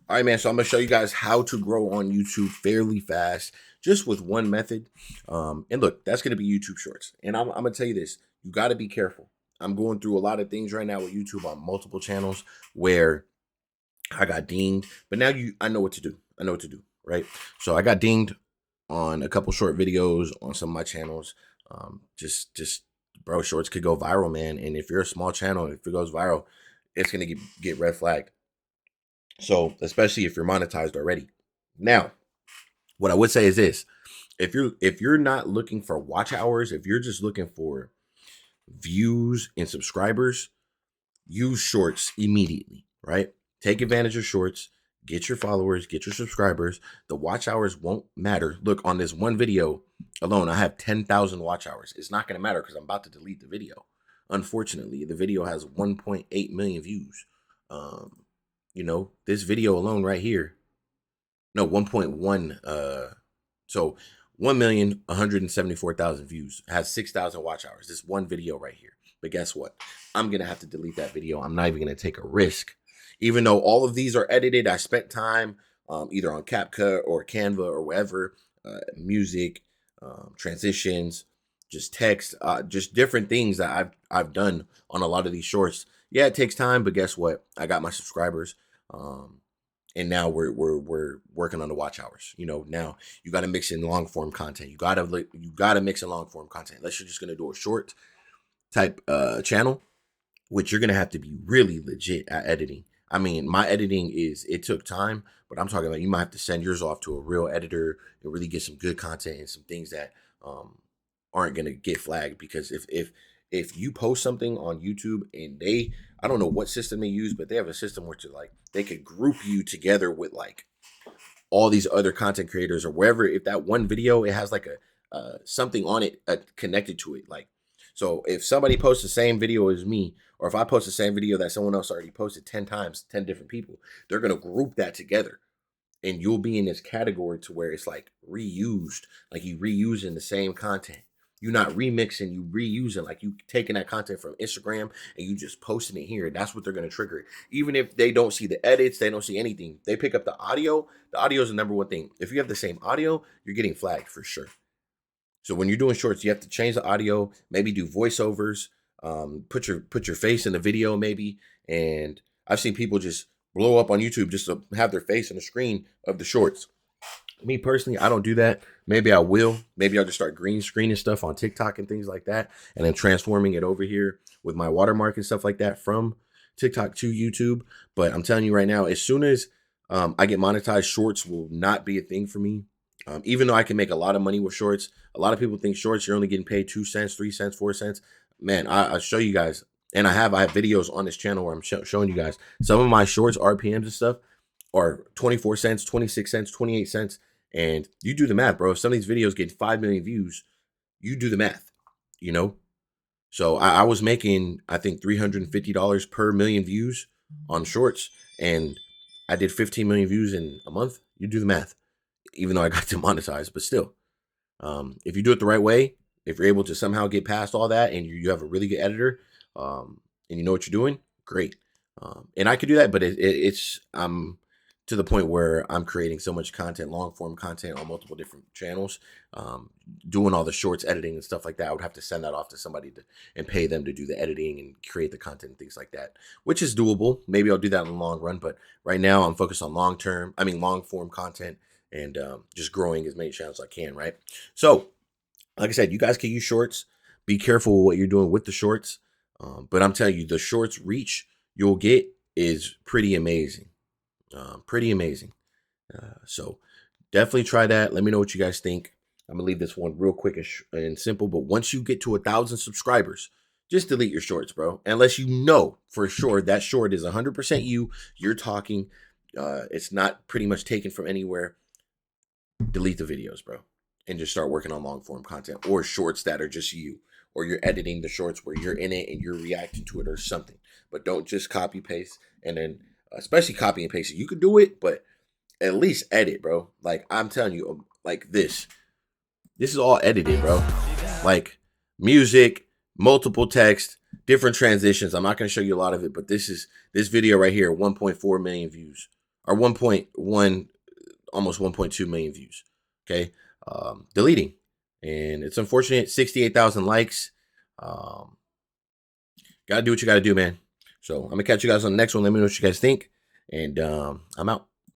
All right, man. So I'm gonna show you guys how to grow on YouTube fairly fast, just with one method. And look, that's gonna be YouTube Shorts. And I'm gonna tell you this: you got to be careful. I'm going through a lot of things right now with YouTube on multiple channels where I got dinged, but now I know what to do. I know what to do, right? So I got dinged on a couple short videos on some of my channels. Just bro, shorts could go viral, man. And if you're a small channel, if it goes viral, it's gonna get red flagged. So especially if you're monetized already. Now, what I would say is this: if you're not looking for watch hours, if you're just looking for views and subscribers, use shorts immediately, right? Take advantage of shorts, get your followers, get your subscribers. The watch hours won't matter. Look, on this one video alone, I have 10,000 watch hours. It's not going to matter because I'm about to delete the video. Unfortunately, the video has 1.8 million views. This video alone right here, no, 1.1, so 1,174,000 views, has 6,000 watch hours. This one video right here. But guess what? I'm going to have to delete that video. I'm not even going to take a risk. Even though all of these are edited, I spent time either on CapCut or Canva or wherever, music, transitions, just text, just different things that I've done on a lot of these shorts. Yeah, it takes time, but guess what? I got my subscribers. And now we're working on the watch hours. Now you got to mix in long form content. You got to mix in long form content. Unless you're just going to do a short type channel, which you're going to have to be really legit at editing. I mean, my editing it took time, but I'm talking about you might have to send yours off to a real editor and really get some good content and some things that aren't going to get flagged. Because if you post something on YouTube and I don't know what system they use, but they have a system where they could group you together with all these other content creators or wherever. If that one video, it has something on it connected to it. So if somebody posts the same video as me, or if I post the same video that someone else already posted 10 times, 10 different people, they're going to group that together. And you'll be in this category to where it's reused, you reusing the same content. You're not remixing, you reusing, you taking that content from Instagram and you just posting it here. That's what they're going to trigger. Even if they don't see the edits, they don't see anything. They pick up the audio. The audio is the number one thing. If you have the same audio, you're getting flagged for sure. So when you're doing shorts, you have to change the audio, maybe do voiceovers, put your face in the video maybe. And I've seen people just blow up on YouTube just to have their face on the screen of the shorts. Me personally, I don't do that. Maybe I will. Maybe I'll just start green screening stuff on TikTok and things like that, and then transforming it over here with my watermark and stuff like that from TikTok to YouTube. But I'm telling you right now, as soon as I get monetized, shorts will not be a thing for me. Even though I can make a lot of money with shorts, a lot of people think shorts, you're only getting paid 2 cents, 3 cents, 4 cents. Man, I'll show you guys. And I have videos on this channel where I'm showing you guys some of my shorts RPMs and stuff are 24 cents, 26 cents, 28 cents. And you do the math, bro. If some of these videos get 5 million views, you do the math, So I was making, I think, $350 per million views on shorts. And I did 15 million views in a month. You do the math. Even though I got demonetized, but still, if you do it the right way, if you're able to somehow get past all that and you have a really good editor, and you know what you're doing, great. And I could do that, but I'm to the point where I'm creating so much content, long form content on multiple different channels, doing all the shorts, editing and stuff like that. I would have to send that off to somebody and pay them to do the editing and create the content and things like that, which is doable. Maybe I'll do that in the long run, but right now I'm focused on long form content and just growing as many channels as I can, right? So, like I said, you guys can use shorts. Be careful with what you're doing with the shorts. But I'm telling you, the shorts reach you'll get is pretty amazing. Pretty amazing. So definitely try that. Let me know what you guys think. I'm going to leave this one real quick and simple. But once you get to 1,000 subscribers, just delete your shorts, bro. Unless you know for sure that short is 100% you're talking. It's not pretty much taken from anywhere. Delete the videos, bro, and just start working on long form content or shorts that are just you, or you're editing the shorts where you're in it and you're reacting to it or something. But don't just copy paste, and then especially copy and paste it. You could do it, but at least edit, bro. I'm telling you, this is all edited, bro. Music, multiple text, different transitions. I'm not going to show you a lot of it, but this video right here, 1.4 million views. or 1.1, almost 1.2 million views. Okay. Deleting. And it's unfortunate, 68,000 likes. Gotta do what you gotta do, man. So I'm gonna catch you guys on the next one. Let me know what you guys think. And I'm out.